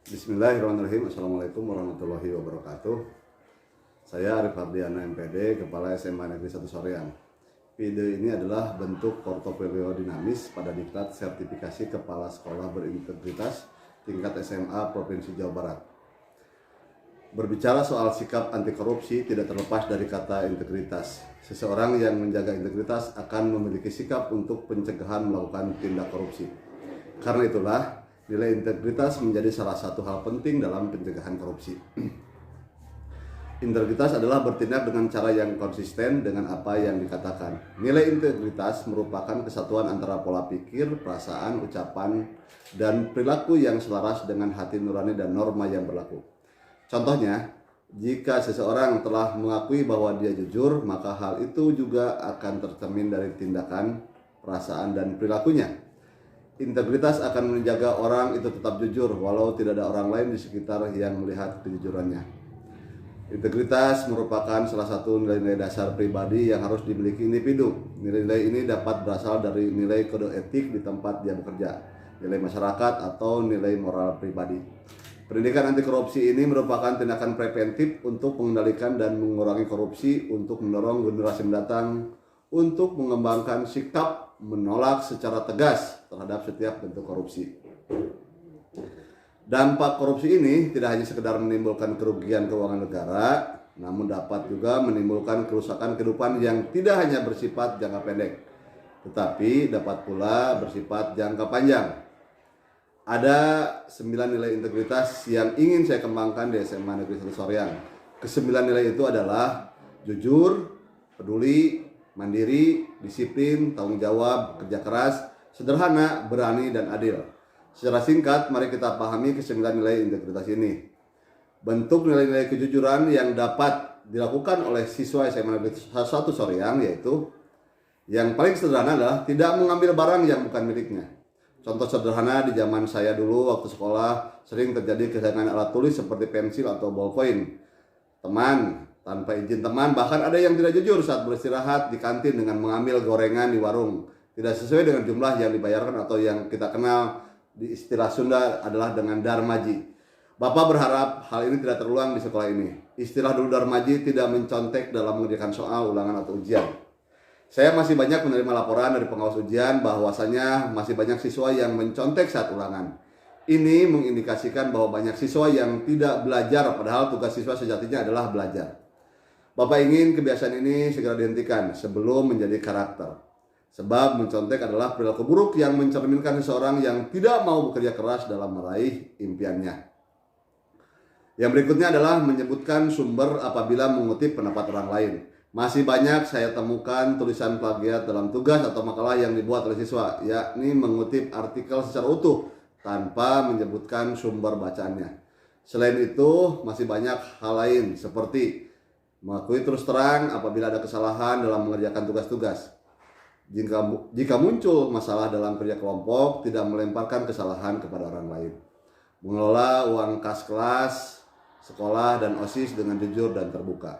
Bismillahirrahmanirrahim. Assalamualaikum warahmatullahi wabarakatuh. Saya Arif Hardiana MPD, Kepala SMA Negeri 1 Soreang. Video ini adalah bentuk portofolio dinamis pada diklat sertifikasi kepala sekolah berintegritas tingkat SMA Provinsi Jawa Barat. Berbicara soal sikap anti korupsi tidak terlepas dari kata integritas. Seseorang yang menjaga integritas akan memiliki sikap untuk pencegahan melakukan tindak korupsi. Karena itulah, nilai integritas menjadi salah satu hal penting dalam pencegahan korupsi. Integritas adalah bertindak dengan cara yang konsisten dengan apa yang dikatakan. Nilai integritas merupakan kesatuan antara pola pikir, perasaan, ucapan, dan perilaku yang selaras dengan hati nurani dan norma yang berlaku. Contohnya, jika seseorang telah mengakui bahwa dia jujur, maka hal itu juga akan tercermin dari tindakan, perasaan, dan perilakunya. Integritas akan menjaga orang itu tetap jujur walau tidak ada orang lain di sekitar yang melihat kejujurannya. Integritas merupakan salah satu nilai-nilai dasar pribadi yang harus dimiliki individu. Nilai-nilai ini dapat berasal dari nilai kode etik di tempat dia bekerja, nilai masyarakat, atau nilai moral pribadi. Pendidikan anti korupsi ini merupakan tindakan preventif untuk mengendalikan dan mengurangi korupsi, untuk mendorong generasi mendatang untuk mengembangkan sikap menolak secara tegas terhadap setiap bentuk korupsi. Dampak korupsi ini tidak hanya sekedar menimbulkan kerugian keuangan negara, namun dapat juga menimbulkan kerusakan kehidupan yang tidak hanya bersifat jangka pendek, tetapi dapat pula bersifat jangka panjang. Ada 9 nilai integritas yang ingin saya kembangkan di SMA Negeri 1 Soreang. Ke-9 nilai itu adalah jujur, peduli, mandiri, disiplin, tanggung jawab, kerja keras, sederhana, berani, dan adil. Secara singkat, mari kita pahami ke-9 nilai integritas ini. Bentuk nilai-nilai kejujuran yang dapat dilakukan oleh siswa SMA Negeri 1 Soreang yaitu yang paling sederhana adalah tidak mengambil barang yang bukan miliknya. Contoh sederhana di zaman saya dulu waktu sekolah sering terjadi kehilangan alat tulis seperti pensil atau ballpoint. Teman tanpa izin teman, bahkan ada yang tidak jujur saat beristirahat di kantin dengan mengambil gorengan di warung tidak sesuai dengan jumlah yang dibayarkan, atau yang kita kenal di istilah Sunda adalah dengan darmaji. Bapak berharap hal ini tidak terulang di sekolah ini. Istilah dulu darmaji tidak mencontek dalam mengerjakan soal, ulangan, atau ujian. Saya masih banyak menerima laporan dari pengawas ujian bahwasanya masih banyak siswa yang mencontek saat ulangan. Ini mengindikasikan bahwa banyak siswa yang tidak belajar, padahal tugas siswa sejatinya adalah belajar. Bapak ingin kebiasaan ini segera dihentikan sebelum menjadi karakter. Sebab mencontek adalah perilaku buruk yang mencerminkan seseorang yang tidak mau bekerja keras dalam meraih impiannya. Yang berikutnya adalah menyebutkan sumber apabila mengutip pendapat orang lain. Masih banyak saya temukan tulisan plagiat dalam tugas atau makalah yang dibuat oleh siswa, yakni mengutip artikel secara utuh tanpa menyebutkan sumber bacaannya. Selain itu, masih banyak hal lain seperti mengakui terus terang apabila ada kesalahan dalam mengerjakan tugas-tugas. Jika muncul masalah dalam kerja kelompok, tidak melemparkan kesalahan kepada orang lain. Mengelola uang kas kelas, sekolah, dan OSIS dengan jujur dan terbuka.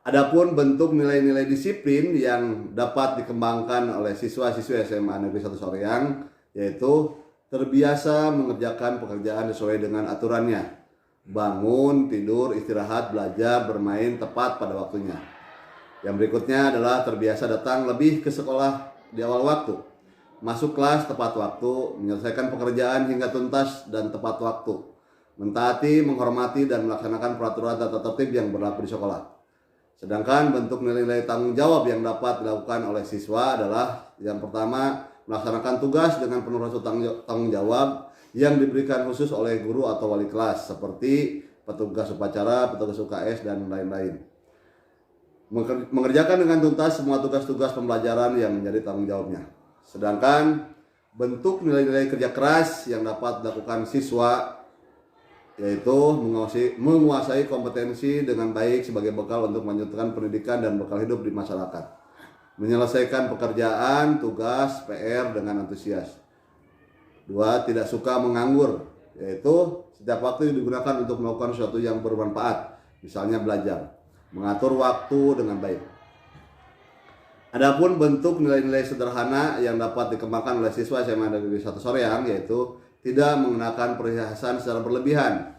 Adapun bentuk nilai-nilai disiplin yang dapat dikembangkan oleh siswa-siswi SMA Negeri 1 Soreang yaitu terbiasa mengerjakan pekerjaan sesuai dengan aturannya. Bangun, tidur, istirahat, belajar, bermain tepat pada waktunya. Yang berikutnya adalah terbiasa datang lebih ke sekolah di awal waktu. Masuk kelas tepat waktu, menyelesaikan pekerjaan hingga tuntas dan tepat waktu. Mentaati, menghormati, dan melaksanakan peraturan tata tertib yang berlaku di sekolah. Sedangkan bentuk nilai-nilai tanggung jawab yang dapat dilakukan oleh siswa adalah yang pertama, melaksanakan tugas dengan penuh rasa tanggung jawab yang diberikan khusus oleh guru atau wali kelas seperti petugas upacara, petugas UKS, dan lain-lain. Mengerjakan dengan tuntas semua tugas-tugas pembelajaran yang menjadi tanggung jawabnya. Sedangkan bentuk nilai-nilai kerja keras yang dapat dilakukan siswa yaitu menguasai kompetensi dengan baik sebagai bekal untuk melanjutkan pendidikan dan bekal hidup di masyarakat. Menyelesaikan pekerjaan, tugas, PR dengan antusias. 2. Tidak suka menganggur, yaitu setiap waktu digunakan untuk melakukan sesuatu yang bermanfaat, misalnya belajar. Mengatur waktu dengan baik. Adapun bentuk nilai-nilai sederhana yang dapat dikembangkan oleh siswa SMA Negeri 1 Soreang yaitu tidak mengenakan perhiasan secara berlebihan.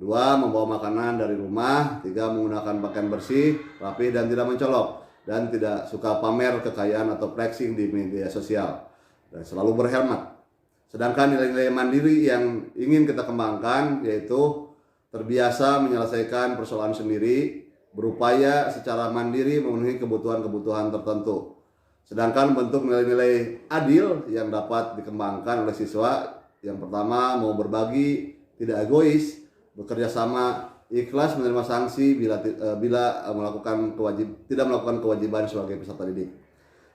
2. Membawa makanan dari rumah. 3. Menggunakan pakaian bersih, rapi, dan tidak mencolok. Dan tidak suka pamer kekayaan atau flexing di media sosial. Dan selalu berhemat. Sedangkan nilai-nilai mandiri yang ingin kita kembangkan yaitu terbiasa menyelesaikan persoalan sendiri, berupaya secara mandiri memenuhi kebutuhan-kebutuhan tertentu. Sedangkan bentuk nilai-nilai adil yang dapat dikembangkan oleh siswa, yang pertama mau berbagi, tidak egois, bekerja sama, ikhlas menerima sanksi bila tidak melakukan kewajiban sebagai peserta didik.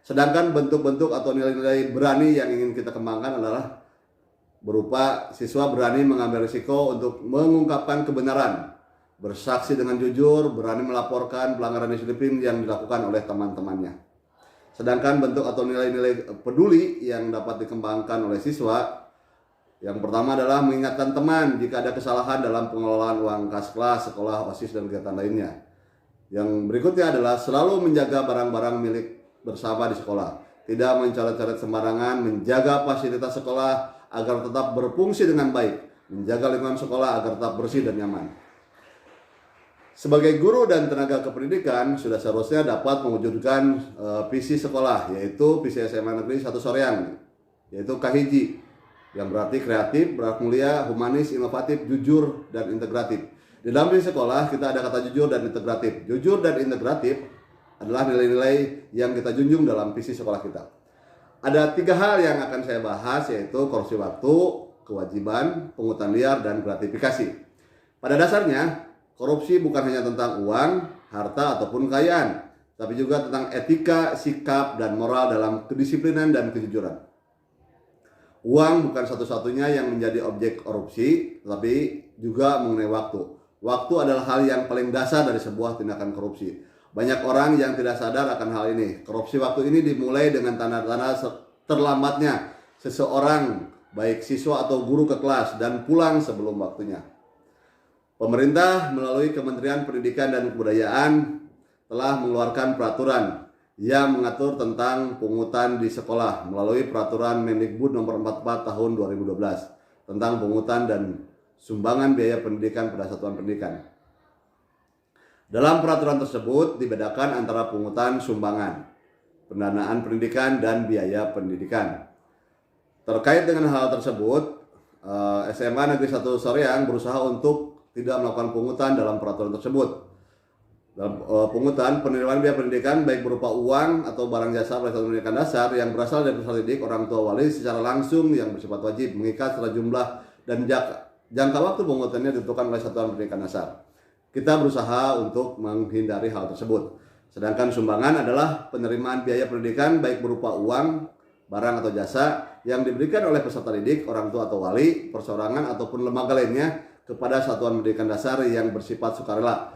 Sedangkan bentuk-bentuk atau nilai-nilai berani yang ingin kita kembangkan adalah berupa siswa berani mengambil risiko untuk mengungkapkan kebenaran, bersaksi dengan jujur, berani melaporkan pelanggaran disiplin yang dilakukan oleh teman-temannya. Sedangkan bentuk atau nilai-nilai peduli yang dapat dikembangkan oleh siswa, yang pertama adalah mengingatkan teman jika ada kesalahan dalam pengelolaan uang kas kelas, sekolah, OSIS, dan kegiatan lainnya. Yang berikutnya adalah selalu menjaga barang-barang milik bersama di sekolah, tidak mencoret-coret sembarangan, menjaga fasilitas sekolah agar tetap berfungsi dengan baik, menjaga lingkungan sekolah agar tetap bersih dan nyaman. Sebagai guru dan tenaga kependidikan, sudah seharusnya dapat mewujudkan visi sekolah, yaitu visi SMA Negeri 1 Soreang, yaitu KHIJI, yang berarti kreatif, berakhlak mulia, humanis, inovatif, jujur, dan integratif. Di dalam visi sekolah kita ada kata jujur dan integratif. Jujur dan integratif adalah nilai-nilai yang kita junjung dalam visi sekolah kita. Ada 3 hal yang akan saya bahas, yaitu korupsi waktu, kewajiban, pungutan liar, dan gratifikasi. Pada dasarnya, korupsi bukan hanya tentang uang, harta, ataupun kekayaan, tapi juga tentang etika, sikap, dan moral dalam kedisiplinan dan kejujuran. Uang bukan satu-satunya yang menjadi objek korupsi, tetapi juga mengenai waktu. Waktu adalah hal yang paling dasar dari sebuah tindakan korupsi. Banyak orang yang tidak sadar akan hal ini. Korupsi waktu ini dimulai dengan tanda-tanda terlambatnya seseorang, baik siswa atau guru ke kelas dan pulang sebelum waktunya. Pemerintah melalui Kementerian Pendidikan dan Kebudayaan telah mengeluarkan peraturan yang mengatur tentang pungutan di sekolah melalui peraturan Mendikbud nomor 44 tahun 2012 tentang pungutan dan sumbangan biaya pendidikan pada satuan pendidikan. Dalam peraturan tersebut dibedakan antara pungutan sumbangan, pendanaan pendidikan, dan biaya pendidikan. Terkait dengan hal tersebut, SMA Negeri 1 Soreang berusaha untuk tidak melakukan pungutan dalam peraturan tersebut. Dalam pungutan penerimaan biaya pendidikan baik berupa uang atau barang jasa pada satuan pendidikan dasar yang berasal dari peserta didik, orang tua, wali secara langsung yang bersifat wajib, mengikat secara jumlah dan jangka waktu pungutannya ditentukan oleh satuan pendidikan dasar. Kita berusaha untuk menghindari hal tersebut. Sedangkan sumbangan adalah penerimaan biaya pendidikan baik berupa uang, barang atau jasa yang diberikan oleh peserta didik, orang tua atau wali, perseorangan ataupun lembaga lainnya kepada satuan pendidikan dasar yang bersifat sukarela,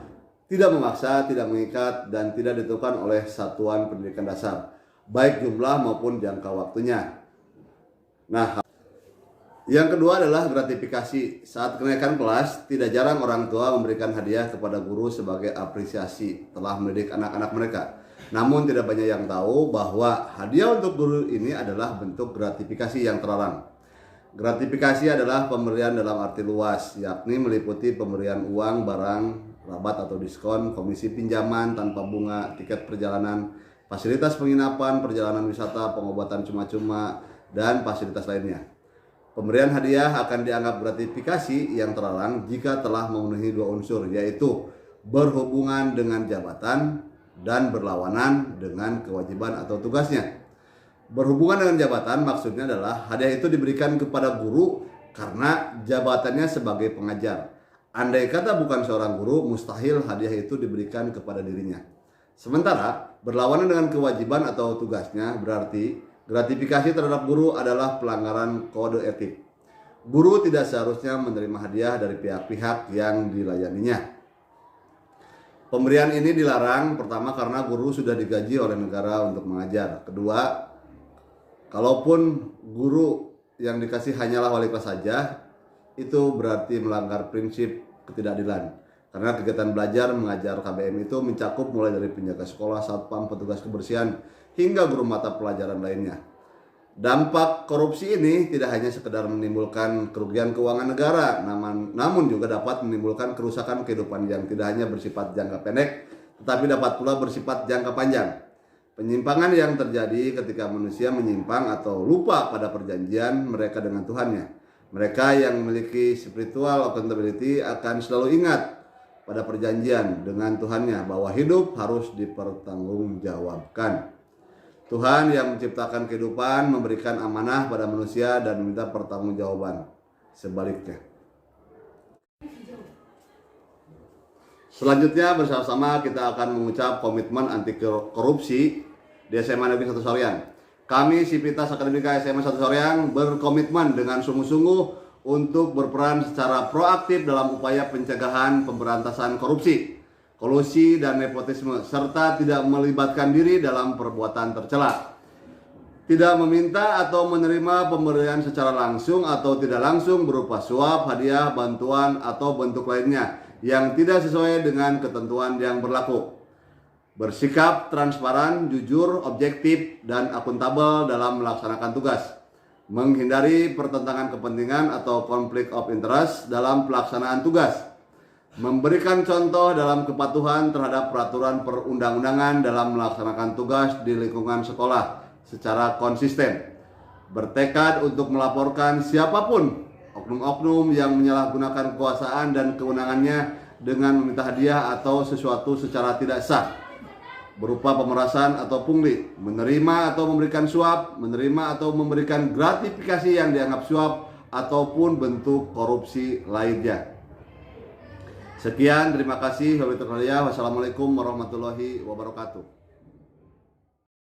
tidak memaksa, tidak mengikat, dan tidak ditentukan oleh satuan pendidikan dasar, baik jumlah maupun jangka waktunya. Nah, yang kedua adalah gratifikasi. Saat kenaikan kelas, tidak jarang orang tua memberikan hadiah kepada guru sebagai apresiasi telah mendidik anak-anak mereka. Namun tidak banyak yang tahu bahwa hadiah untuk guru ini adalah bentuk gratifikasi yang terlarang. Gratifikasi adalah pemberian dalam arti luas, yakni meliputi pemberian uang, barang, rabat atau diskon, komisi pinjaman tanpa bunga, tiket perjalanan, fasilitas penginapan, perjalanan wisata, pengobatan cuma-cuma, dan fasilitas lainnya. Pemberian hadiah akan dianggap gratifikasi yang terlarang jika telah memenuhi 2 unsur, yaitu berhubungan dengan jabatan dan berlawanan dengan kewajiban atau tugasnya. Berhubungan dengan jabatan maksudnya adalah hadiah itu diberikan kepada guru karena jabatannya sebagai pengajar. Andai kata bukan seorang guru, mustahil hadiah itu diberikan kepada dirinya. Sementara berlawanan dengan kewajiban atau tugasnya berarti gratifikasi terhadap guru adalah pelanggaran kode etik. Guru tidak seharusnya menerima hadiah dari pihak-pihak yang dilayaninya. Pemberian ini dilarang, pertama karena guru sudah digaji oleh negara untuk mengajar. Kedua, kalaupun guru yang dikasih hanyalah wali kelas saja, itu berarti melanggar prinsip ketidakadilan. Karena kegiatan belajar mengajar KBM itu mencakup mulai dari penjaga sekolah, satpam, petugas kebersihan, hingga guru mata pelajaran lainnya. Dampak korupsi ini tidak hanya sekedar menimbulkan kerugian keuangan negara, namun juga dapat menimbulkan kerusakan kehidupan yang tidak hanya bersifat jangka pendek, tetapi dapat pula bersifat jangka panjang. Penyimpangan yang terjadi ketika manusia menyimpang atau lupa pada perjanjian mereka dengan Tuhannya. Mereka yang memiliki spiritual accountability akan selalu ingat pada perjanjian dengan Tuhannya bahwa hidup harus dipertanggungjawabkan. Tuhan yang menciptakan kehidupan memberikan amanah pada manusia dan meminta pertanggungjawaban sebaliknya. Selanjutnya bersama-sama kita akan mengucap komitmen anti korupsi di SMA Negeri 1 Soreang. Kami Sivitas Akademika SMA 1 Soreang berkomitmen dengan sungguh-sungguh untuk berperan secara proaktif dalam upaya pencegahan pemberantasan korupsi, kolusi dan nepotisme, serta tidak melibatkan diri dalam perbuatan tercela. Tidak meminta atau menerima pemberian secara langsung atau tidak langsung berupa suap, hadiah, bantuan, atau bentuk lainnya yang tidak sesuai dengan ketentuan yang berlaku. Bersikap transparan, jujur, objektif, dan akuntabel dalam melaksanakan tugas. Menghindari pertentangan kepentingan atau konflik of interest dalam pelaksanaan tugas. Memberikan contoh dalam kepatuhan terhadap peraturan perundang-undangan dalam melaksanakan tugas di lingkungan sekolah secara konsisten. Bertekad untuk melaporkan siapapun oknum-oknum yang menyalahgunakan kekuasaan dan kewenangannya dengan meminta hadiah atau sesuatu secara tidak sah, berupa pemerasan atau pungli, menerima atau memberikan suap, menerima atau memberikan gratifikasi yang dianggap suap, ataupun bentuk korupsi lainnya. Sekian, terima kasih. Wassalamualaikum warahmatullahi wabarakatuh.